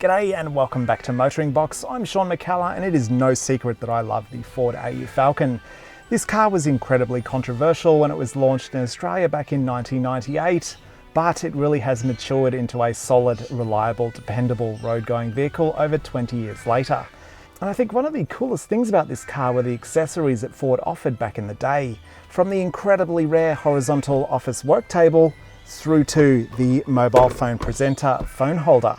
G'day and welcome back to MotoringBox. I'm Sean McKellar and it is no secret that I love the Ford AU Falcon. This car was incredibly controversial when it was launched in Australia back in 1998, but it really has matured into a solid, reliable, dependable road-going vehicle over 20 years later. And I think one of the coolest things about this car were the accessories that Ford offered back in the day, from the incredibly rare horizontal office work table through to the mobile phone presenter phone holder.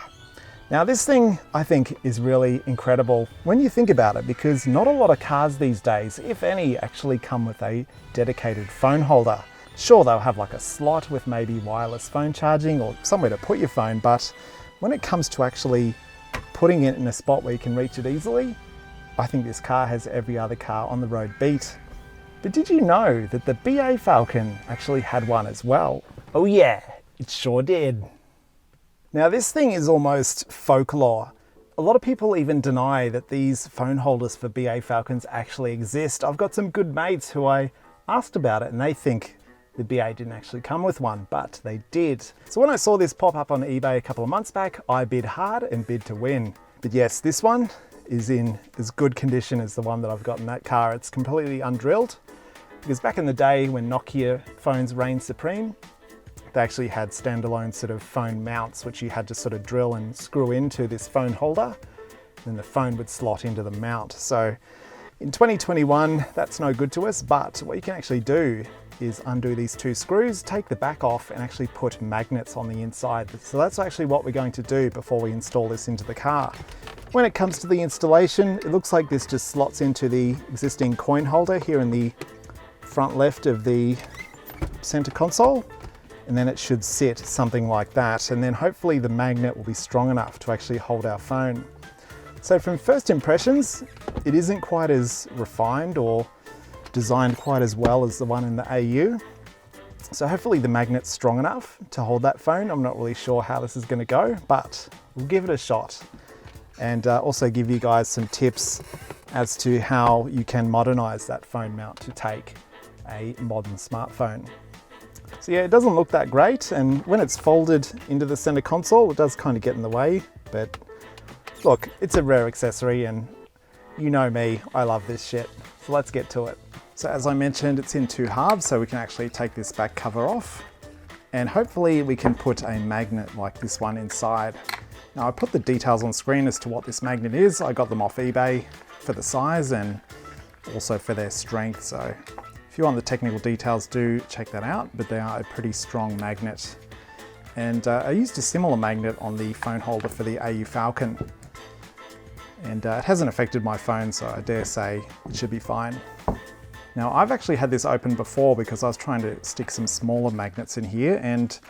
Now this thing, I think, is really incredible when you think about it, because not a lot of cars these days, if any, actually come with a dedicated phone holder. Sure, they'll have like a slot with maybe wireless phone charging or somewhere to put your phone, but when it comes to actually putting it in a spot where you can reach it easily, I think this car has every other car on the road beat. But did you know that the BA Falcon actually had one as well? Oh yeah, it sure did. Now this thing is almost folklore. A lot of people even deny that these phone holders for BA Falcons actually exist. I've got some good mates who I asked about it and they think the BA didn't actually come with one, but they did. So when I saw this pop up on eBay a couple of months back, I bid hard and bid to win. But yes, this one is in as good condition as the one that I've got in that car. It's completely undrilled, because back in the day when Nokia phones reigned supreme, they actually had standalone sort of phone mounts, which you had to sort of drill and screw into this phone holder, and the phone would slot into the mount. So in 2021, that's no good to us, but what you can actually do is undo these two screws, take the back off, and actually put magnets on the inside. So that's actually what we're going to do before we install this into the car. When it comes to the installation, it looks like this just slots into the existing coin holder here in the front left of the center console. And then it should sit something like that. And then hopefully the magnet will be strong enough to actually hold our phone. So from first impressions, it isn't quite as refined or designed quite as well as the one in the AU. So hopefully the magnet's strong enough to hold that phone. I'm not really sure how this is going to go, but we'll give it a shot. And also give you guys some tips as to how you can modernize that phone mount to take a modern smartphone. So yeah, it doesn't look that great, and when it's folded into the center console, it does kind of get in the way, but look, it's a rare accessory and you know me, I love this shit. So let's get to it. So as I mentioned, it's in two halves, so we can actually take this back cover off, and hopefully we can put a magnet like this one inside. Now I put the details on screen as to what this magnet is. I got them off eBay for the size and also for their strength, so if you want the technical details, do check that out, but they are a pretty strong magnet. And I used a similar magnet on the phone holder for the AU Falcon. And it hasn't affected my phone, so I dare say it should be fine. Now I've actually had this open before because I was trying to stick some smaller magnets in here and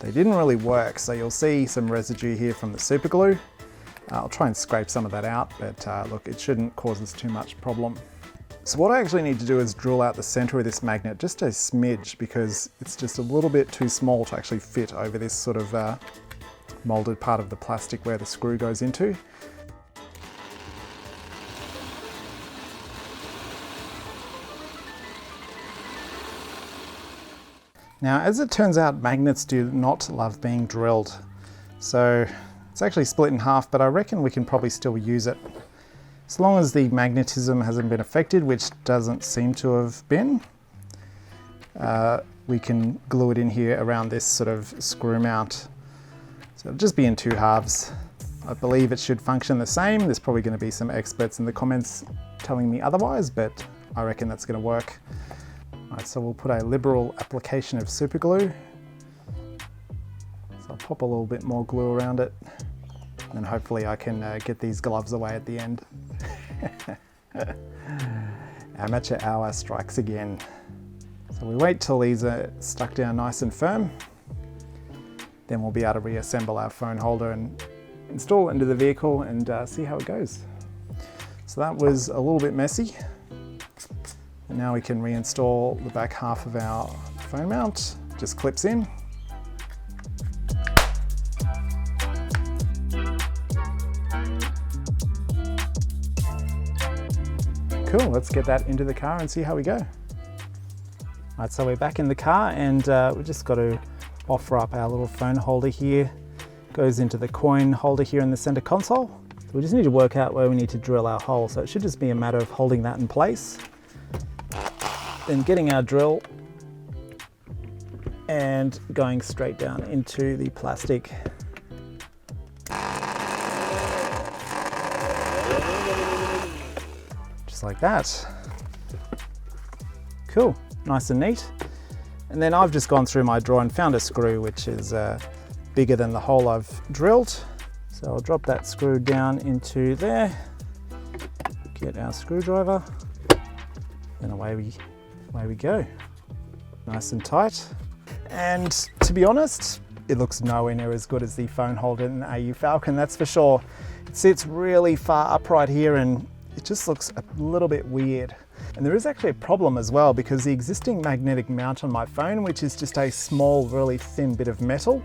they didn't really work. So you'll see some residue here from the super glue. I'll try and scrape some of that out, but look, it shouldn't cause us too much problem. So what I actually need to do is drill out the center of this magnet just a smidge, because it's just a little bit too small to actually fit over this sort of molded part of the plastic where the screw goes into. Now, as it turns out, magnets do not love being drilled. So it's actually split in half, but I reckon we can probably still use it. As long as the magnetism hasn't been affected, which doesn't seem to have been, we can glue it in here around this sort of screw mount. So it'll just be in two halves. I believe it should function the same. There's probably going to be some experts in the comments telling me otherwise, but I reckon that's going to work. All right, so we'll put a liberal application of super glue. So I'll pop a little bit more glue around it, and hopefully I can get these gloves away at the end. Amateur hour strikes again. So we wait till these are stuck down nice and firm. Then we'll be able to reassemble our phone holder and install it into the vehicle and see how it goes. So that was a little bit messy. And now we can reinstall the back half of our phone mount. Just clips in. Cool, let's get that into the car and see how we go. All right, so we're back in the car and we've just got to offer up our little phone holder here. goes into the coin holder here in the center console. So we just need to work out where we need to drill our hole. So it should just be a matter of holding that in place, then getting our drill and going straight down into the plastic. Just like that. Cool, nice and neat. And then I've just gone through my drawer and found a screw which is bigger than the hole I've drilled. So I'll drop that screw down into there, get our screwdriver, and away we go. Nice and tight. And to be honest, it looks nowhere near as good as the phone holder in the AU Falcon, that's for sure. It sits really far upright here and it just looks a little bit weird. And there is actually a problem as well, because the existing magnetic mount on my phone, which is just a small, really thin bit of metal,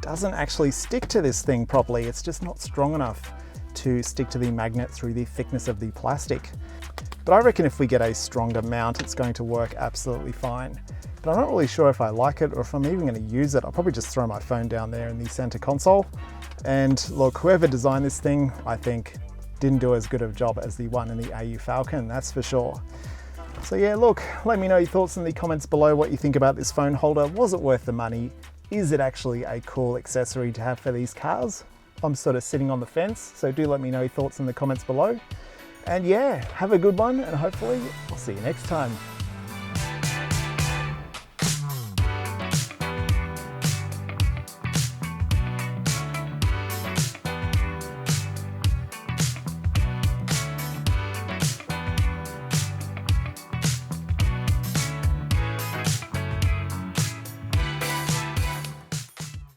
doesn't actually stick to this thing properly. It's just not strong enough to stick to the magnet through the thickness of the plastic. But I reckon if we get a stronger mount, it's going to work absolutely fine. But I'm not really sure if I like it or if I'm even going to use it. I'll probably just throw my phone down there in the center console. And look, whoever designed this thing, I think, didn't do as good of a job as the one in the AU Falcon, that's for sure. So yeah, look, let me know your thoughts in the comments below, what you think about this phone holder. Was it worth the money? Is it actually a cool accessory to have for these cars? I'm sort of sitting on the fence, so do let me know your thoughts in the comments below. And yeah, have a good one, and hopefully I'll see you next time.